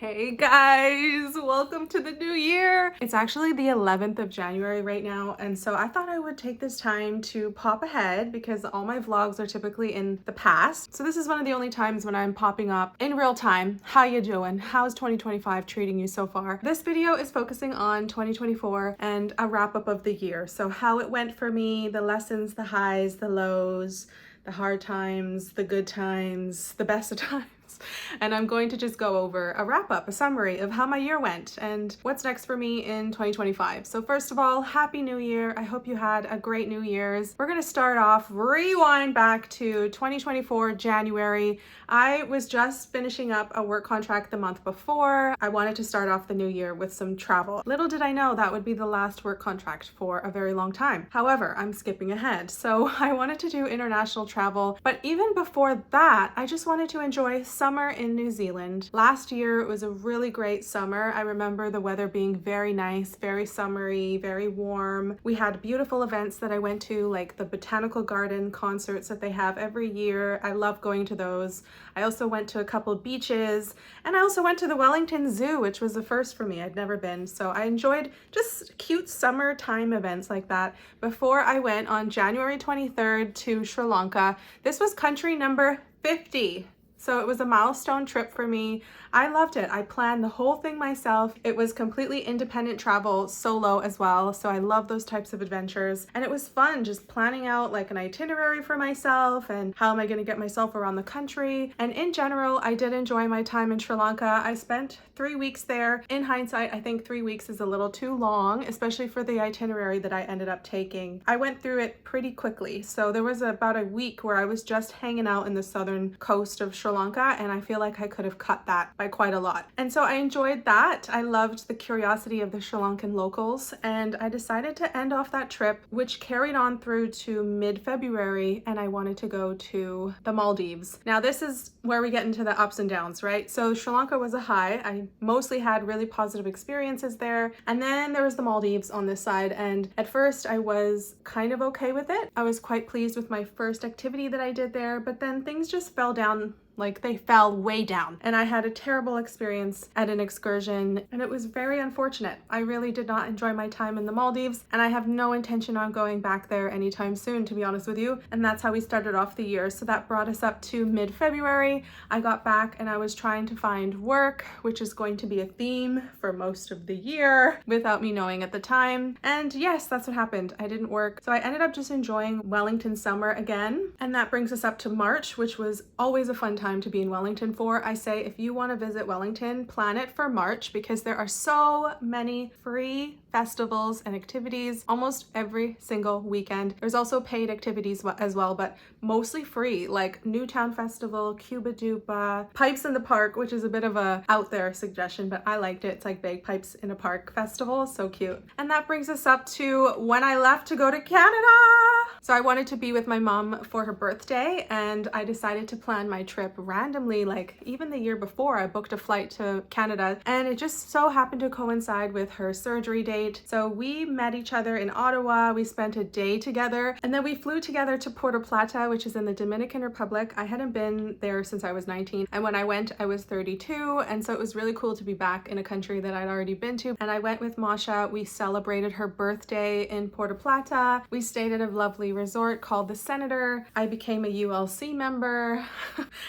Hey guys, welcome to the new year. It's actually the 11th of January right now, and so I thought I would take this time to pop ahead because all my vlogs are typically in the past. So this is one of the only times when I'm popping up in real time. How you doing? How's 2025 treating you so far? This video is focusing on 2024 and a wrap up of the year. So how it went for me, the lessons, the highs, the lows, the hard times, the good times, the best of times. And I'm going to just go over a wrap up, a summary of how my year went and what's next for me in 2025. So first of all, Happy New Year. I hope you had a great New Year's. We're going to start off, rewind back to 2024, January. I was just finishing up a work contract the month before. I wanted to start off the new year with some travel. Little did I know that would be the last work contract for a very long time. However, I'm skipping ahead. So I wanted to do international travel, but even before that, I just wanted to enjoy summer in New Zealand. Last year it was a really great summer. I remember the weather being very nice, very summery, very warm. We had beautiful events that I went to, like the botanical garden concerts that they have every year. I love going to those. I also went to a couple beaches, and I also went to the Wellington Zoo, which was the first for me. I'd never been. So I enjoyed just cute summertime events like that before I went on January 23rd to Sri Lanka. This was country number 50. So it was a milestone trip for me. I loved it. I planned the whole thing myself. It was completely independent travel, solo as well. So I love those types of adventures. And it was fun just planning out like an itinerary for myself and how am I going to get myself around the country. And in general, I did enjoy my time in Sri Lanka. I spent 3 weeks there. In hindsight, I think 3 weeks is a little too long, especially for the itinerary that I ended up taking. I went through it pretty quickly. So there was about a week where I was just hanging out in the southern coast of Sri Lanka, and I feel like I could have cut that by quite a lot. And so I enjoyed that. I loved the curiosity of the Sri Lankan locals, and I decided to end off that trip, which carried on through to mid-February, and I wanted to go to the Maldives. Now this is where we get into the ups and downs, right? So Sri Lanka was a high. I mostly had really positive experiences there, and then there was the Maldives on this side, and at first I was kind of okay with it. I was quite pleased with my first activity that I did there, but then things just fell down. Like they fell way down, and I had a terrible experience at an excursion, and it was very unfortunate. I really did not enjoy my time in the Maldives, and I have no intention on going back there anytime soon, to be honest with you. And that's how we started off the year. So that brought us up to mid-February. I got back and I was trying to find work, which is going to be a theme for most of the year without me knowing at the time. And yes, that's what happened. I didn't work. So I ended up just enjoying Wellington summer again. And that brings us up to March, which was always a fun time to be in Wellington for. I say if you want to visit Wellington, plan it for March because there are so many free festivals and activities almost every single weekend. There's also paid activities as well, but mostly free, like Newtown Festival, Cuba Dupa, Pipes in the Park, which is a bit of a out there suggestion, but I liked it. It's like Bagpipes in a Park festival, so cute. And that brings us up to when I left to go to Canada. So I wanted to be with my mom for her birthday, and I decided to plan my trip randomly, like even the year before I booked a flight to Canada, and it just so happened to coincide with her surgery date. So we met each other in Ottawa, we spent a day together, and then we flew together to Puerto Plata, which is in the Dominican Republic. I hadn't been there since I was 19, and when I went I was 32, and so it was really cool to be back in a country that I'd already been to. And I went with Masha. We celebrated her birthday in Puerto Plata. We stayed at a lovely resort called the Senator. I became a ULC member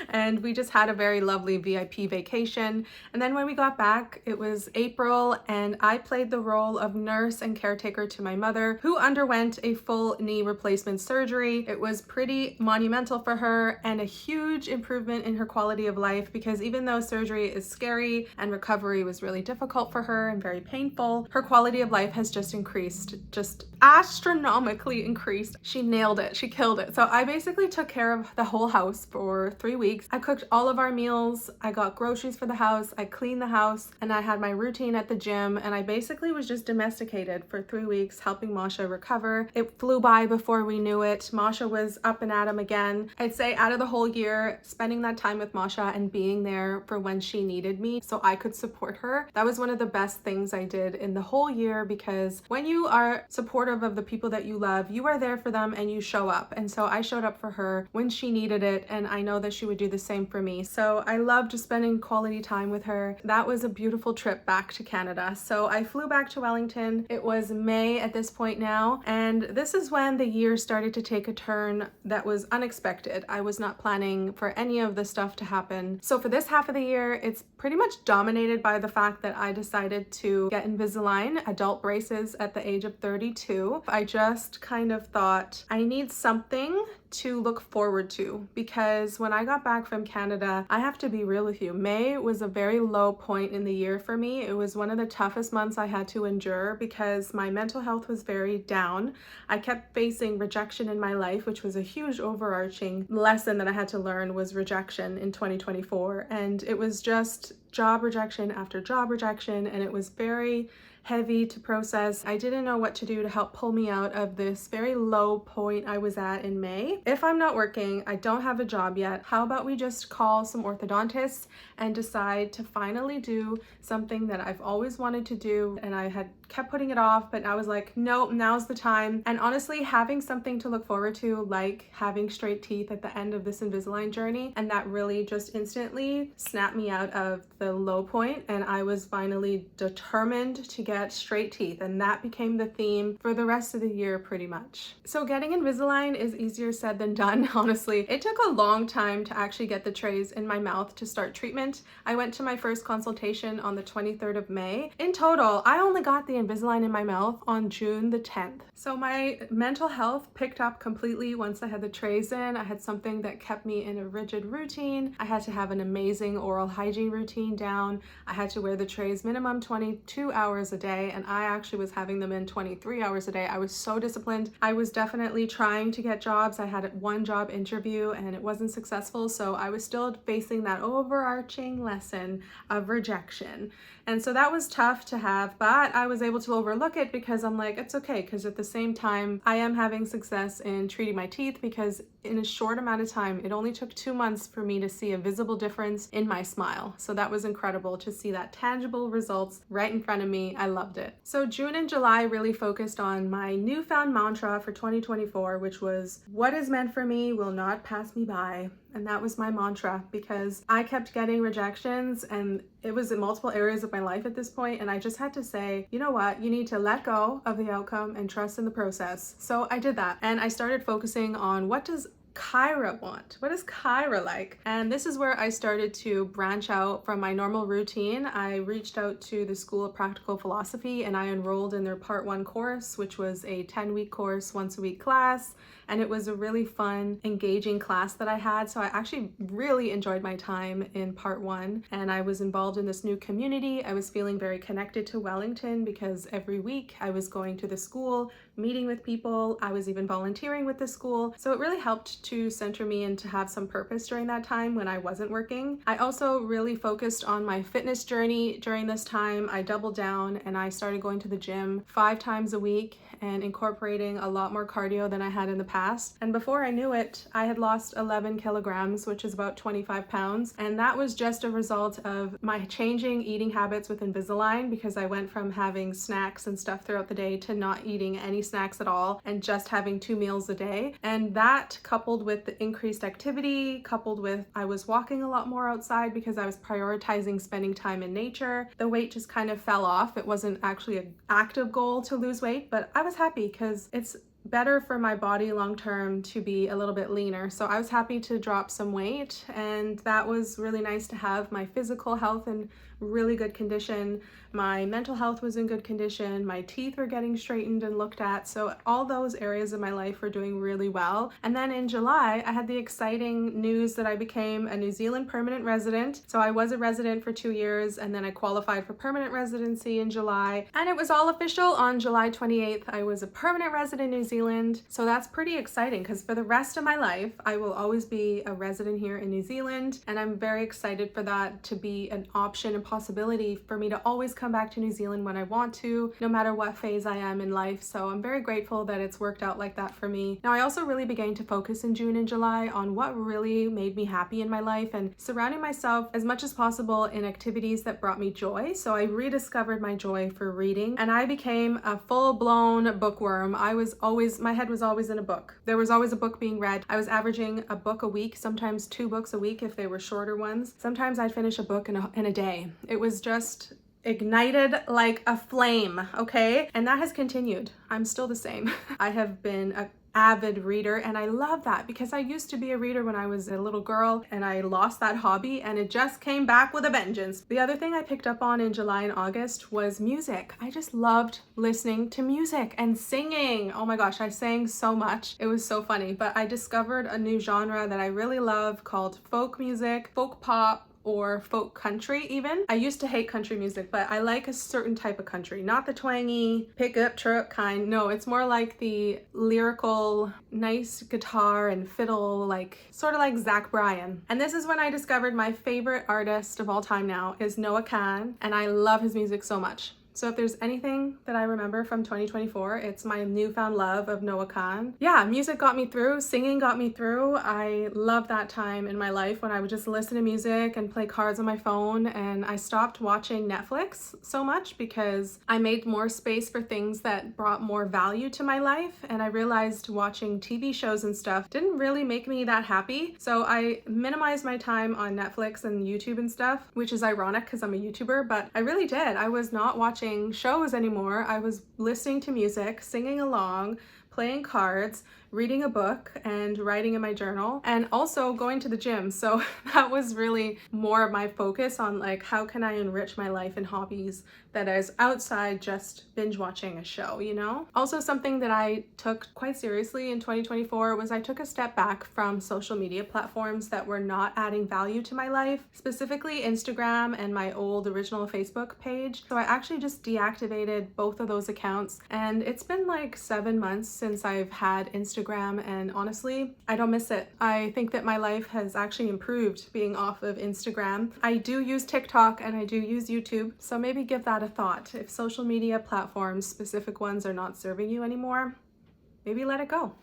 and we just had a very lovely VIP vacation. And then when we got back, it was April, and I played the role of nurse and caretaker to my mother, who underwent a full knee replacement surgery. It was pretty monumental for her and a huge improvement in her quality of life, because even though surgery is scary and recovery was really difficult for her and very painful, her quality of life has just increased, just astronomically increased. She nailed it. She killed it. So I basically took care of the whole house for 3 weeks. I cooked all of our meals. I got groceries for the house. I cleaned the house, and I had my routine at the gym, and I basically was just domesticated for 3 weeks, helping Masha recover. It flew by before we knew it. Masha was up and at 'em again. I'd say out of the whole year, spending that time with Masha and being there for when she needed me so I could support her, that was one of the best things I did in the whole year, because when you are supportive of the people that you love, you are there for them and you show up. And so I showed up for her when she needed it, and I know that she would do the same for me. So I loved spending quality time with her. That was a beautiful trip back to Canada. So I flew back to Wellington. It was May at this point now, and this is when the year started to take a turn that was unexpected. I was not planning for any of this stuff to happen. So for this half of the year, it's pretty much dominated by the fact that I decided to get Invisalign adult braces at the age of 32. I just kind of thought I need something to look forward to, because when I got back from Canada, I have to be real with you, May was a very low point in the year for me. It was one of the toughest months I had to endure because my mental health was very down. I kept facing rejection in my life, which was a huge overarching lesson that I had to learn, was rejection in 2024. And it was just job rejection after job rejection, and it was very heavy to process. I didn't know what to do to help pull me out of this very low point I was at in May. If I'm not working, I don't have a job yet, how about we just call some orthodontists and decide to finally do something that I've always wanted to do, and I had kept putting it off, but I was like, nope, now's the time. And honestly, having something to look forward to, like having straight teeth at the end of this Invisalign journey, and that really just instantly snapped me out of the low point, and I was finally determined to get straight teeth, and that became the theme for the rest of the year pretty much. So getting Invisalign is easier said than done, honestly. It took a long time to actually get the trays in my mouth to start treatment. I went to my first consultation on the 23rd of May. In total, I only got the Invisalign in my mouth on June the 10th. So my mental health picked up completely once I had the trays in. I had something that kept me in a rigid routine. I had to have an amazing oral hygiene routine down. I had to wear the trays minimum 22 hours a day, and I actually was having them in 23 hours a day. I was so disciplined. I was definitely trying to get jobs. I had one job interview and it wasn't successful, so I was still facing that overarching lesson of rejection. And so that was tough to have, but I was able to overlook it because I'm like, it's okay, because at the same time, I am having success in treating my teeth, because in a short amount of time, it only took 2 months for me to see a visible difference in my smile. So that was incredible to see that tangible results right in front of me. I loved it. So June and July really focused on my newfound mantra for 2024, which was, what is meant for me will not pass me by. And that was my mantra, because I kept getting rejections, and it was in multiple areas of my life at this point, and I just had to say, you know what, you need to let go of the outcome and trust in the process. So I did that, and I started focusing on, what does Kyra want? What is Kyra like? And this is where I started to branch out from my normal routine. I reached out to the School of Practical Philosophy, and I enrolled in their Part 1 course, which was a 10-week course, once a week class. And it was a really fun, engaging class that I had. So I actually really enjoyed my time in Part 1, and I was involved in this new community. I was feeling very connected to Wellington because every week I was going to the school, meeting with people. I was even volunteering with the school. So it really helped to center me and to have some purpose during that time when I wasn't working. I also really focused on my fitness journey during this time. I doubled down and I started going to the gym 5 times a week and incorporating a lot more cardio than I had in the past. And before I knew it, I had lost 11 kilograms, which is about 25 pounds. And that was just a result of my changing eating habits with Invisalign, because I went from having snacks and stuff throughout the day to not eating any snacks at all and just having 2 meals a day. And that, coupled with the increased activity, coupled with I was walking a lot more outside because I was prioritizing spending time in nature, the weight just kind of fell off. It wasn't actually an active goal to lose weight, but I was happy because it's better for my body long term to be a little bit leaner. So I was happy to drop some weight, and that was really nice to have my physical health in really good condition. My mental health was in good condition. My teeth were getting straightened and looked at. So all those areas of my life were doing really well. And then in July, I had the exciting news that I became a New Zealand permanent resident. So I was a resident for 2 years, and then I qualified for permanent residency in July. And it was all official on July 28th. I was a permanent resident in New Zealand. So that's pretty exciting, because for the rest of my life, I will always be a resident here in New Zealand. And I'm very excited for that to be an option and possibility for me to always come back to New Zealand when I want to, no matter what phase I am in life. So I'm very grateful that it's worked out like that for me. Now, I also really began to focus in June and July on what really made me happy in my life and surrounding myself as much as possible in activities that brought me joy. So I rediscovered my joy for reading, and I became a full-blown bookworm. I was always my head was always in a book. There was always a book being read. I was averaging a book a week, sometimes 2 books a week if they were shorter ones. Sometimes I'd finish a book in a day. It was just ignited like a flame, okay? And that has continued. I'm still the same. I have been a avid reader, and I love that because I used to be a reader when I was a little girl, and I lost that hobby and it just came back with a vengeance. The other thing I picked up on in July and August was music. I just loved listening to music and singing. Oh my gosh, I sang so much. It was so funny. But I discovered a new genre that I really love called folk music, folk pop, or folk country even. I used to hate country music, but I like a certain type of country, not the twangy pickup truck kind. No, it's more like the lyrical, nice guitar and fiddle, like sort of like Zach Bryan. And this is when I discovered my favorite artist of all time now is Noah Kahan, and I love his music so much. So if there's anything that I remember from 2024, it's my newfound love of Noah Kahan. Yeah, music got me through, singing got me through. I love that time in my life when I would just listen to music and play cards on my phone, and I stopped watching Netflix so much because I made more space for things that brought more value to my life, and I realized watching TV shows and stuff didn't really make me that happy. So I minimized my time on Netflix and YouTube and stuff, which is ironic because I'm a YouTuber, but I really did. I was not watching shows anymore. I was listening to music, singing along, playing cards, reading a book, and writing in my journal, and also going to the gym. So that was really more of my focus on like, how can I enrich my life and hobbies that is outside just binge watching a show, you know? Also, something that I took quite seriously in 2024 was I took a step back from social media platforms that were not adding value to my life, specifically Instagram and my old original Facebook page. So I actually just deactivated both of those accounts, and it's been like 7 months since I've had Instagram, and honestly, I don't miss it. I think that my life has actually improved being off of Instagram. I do use TikTok and I do use YouTube, so maybe give that a thought. If social media platforms, specific ones, are not serving you anymore, maybe let it go.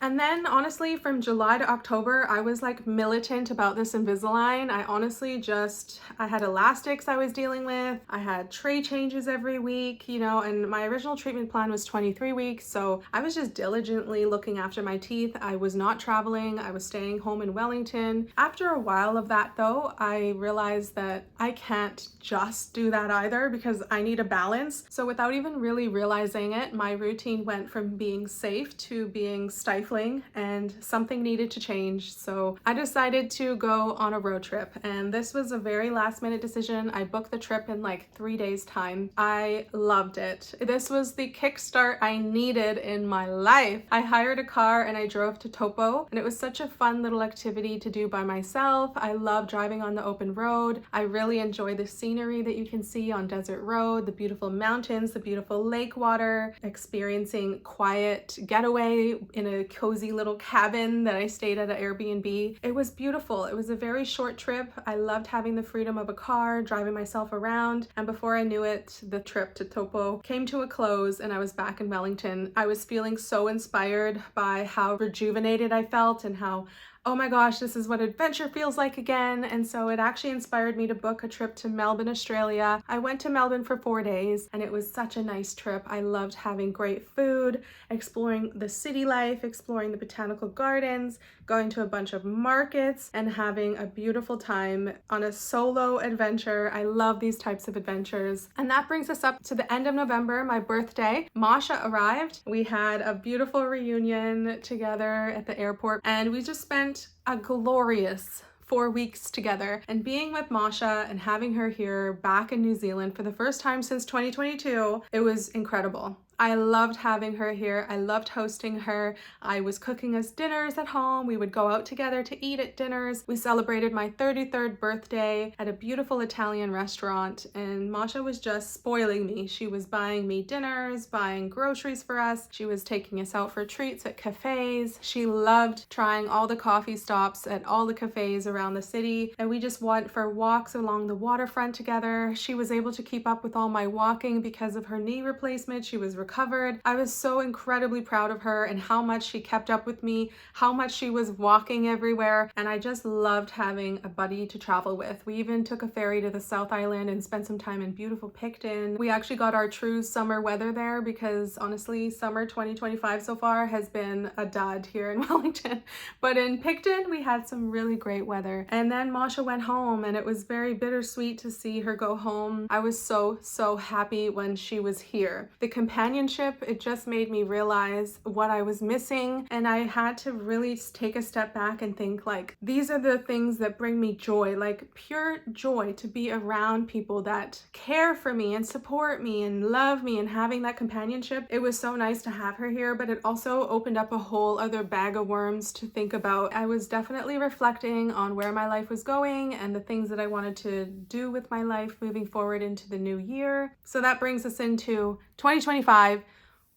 And then honestly, from July to October, I was like militant about this Invisalign. I had elastics I was dealing with. I had tray changes every week, you know, and my original treatment plan was 23 weeks. So I was just diligently looking after my teeth. I was not traveling. I was staying home in Wellington. After a while of that though, I realized that I can't just do that either because I need a balance. So without even really realizing it, my routine went from being safe to being stifling, and something needed to change. So I decided to go on a road trip, and this was a very last minute decision. I booked the trip in like 3 days time. I loved it. This was the kickstart I needed in my life. I hired a car and I drove to Taupo, and it was such a fun little activity to do by myself. I love driving on the open road. I really enjoy the scenery that you can see on Desert Road, the beautiful mountains, the beautiful lake water, experiencing quiet getaway in a cozy little cabin that I stayed at an Airbnb. It was beautiful. It was a very short trip. I loved having the freedom of a car, driving myself around, and before I knew it, the trip to Taupo came to a close and I was back in Wellington. I was feeling so inspired by how rejuvenated I felt and how, oh my gosh, this is what adventure feels like again. And so it actually inspired me to book a trip to Melbourne, Australia. I went to Melbourne for 4 days and it was such a nice trip. I loved having great food, exploring the city life, exploring the botanical gardens, going to a bunch of markets, and having a beautiful time on a solo adventure. I love these types of adventures. And that brings us up to the end of November, my birthday. Masha arrived. We had a beautiful reunion together at the airport, and we just spent a glorious 4 weeks together. And being with Masha and having her here back in New Zealand for the first time since 2022, it was incredible. I loved having her here. I loved hosting her. I was cooking us dinners at home. We would go out together to eat at dinners. We celebrated my 33rd birthday at a beautiful Italian restaurant, and Masha was just spoiling me. She was buying me dinners, buying groceries for us. She was taking us out for treats at cafes. She loved trying all the coffee stops at all the cafes around the city, and we just went for walks along the waterfront together. She was able to keep up with all my walking because of her knee replacement. She was recovered. I was so incredibly proud of her and how much she kept up with me, how much she was walking everywhere, and I just loved having a buddy to travel with. We even took a ferry to the South Island and spent some time in beautiful Picton. We actually got our true summer weather there because honestly, summer 2025 so far has been a dud here in Wellington. But in Picton, we had some really great weather. And then Masha went home and it was very bittersweet to see her go home. I was so happy when she was here. The companionship, it just made me realize what I was missing, and I had to really take a step back and think like, these are the things that bring me joy, like pure joy to be around people that care for me and support me and love me, and having that companionship. It was so nice to have her here, but it also opened up a whole other bag of worms to think about. I was definitely reflecting on where my life was going and the things that I wanted to do with my life moving forward into the new year. So that brings us into 2025.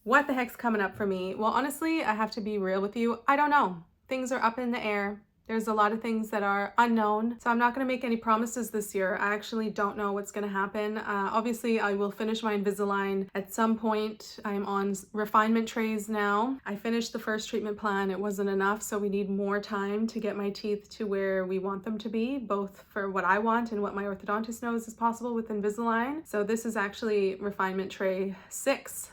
What the heck's coming up for me? Well, honestly, I have to be real with you. I don't know. Things are up in the air. There's a lot of things that are unknown, so I'm not going to make any promises this year. I actually don't know what's going to happen. Obviously, I will finish my Invisalign at some point. I'm on refinement trays now. I finished the first treatment plan. It wasn't enough, so we need more time to get my teeth to where we want them to be, both for what I want and what my orthodontist knows is possible with Invisalign. So this is actually refinement tray 6.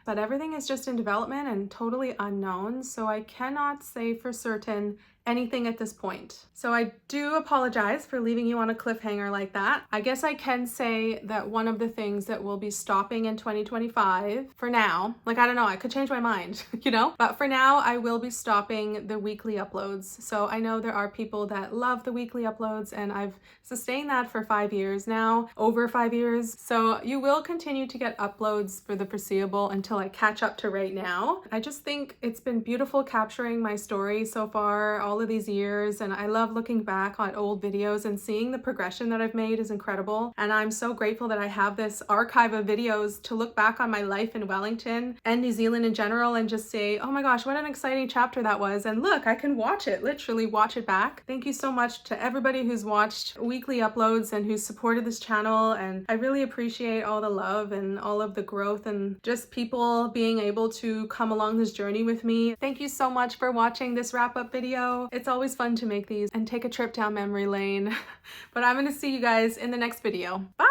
But everything is just in development and totally unknown, so I cannot say for certain anything at this point. So I do apologize for leaving you on a cliffhanger like that. I guess I can say that one of the things that will be stopping in 2025 for now, like I don't know, I could change my mind, you know, but for now I will be stopping the weekly uploads. So I know there are people that love the weekly uploads, and I've sustained that for 5 years now, over 5 years. So you will continue to get uploads for the foreseeable until I catch up to right now. I just think it's been beautiful capturing my story so far, all of these years, and I love looking back on old videos and seeing the progression that I've made is incredible. And I'm so grateful that I have this archive of videos to look back on my life in Wellington and New Zealand in general and just say, oh my gosh, what an exciting chapter that was. And look, I can watch it, literally watch it back. Thank you so much to everybody who's watched weekly uploads and who's supported this channel. And I really appreciate all the love and all of the growth and just people being able to come along this journey with me. Thank you so much for watching this wrap-up video. It's always fun to make these and take a trip down memory lane. But I'm gonna see you guys in the next video. Bye!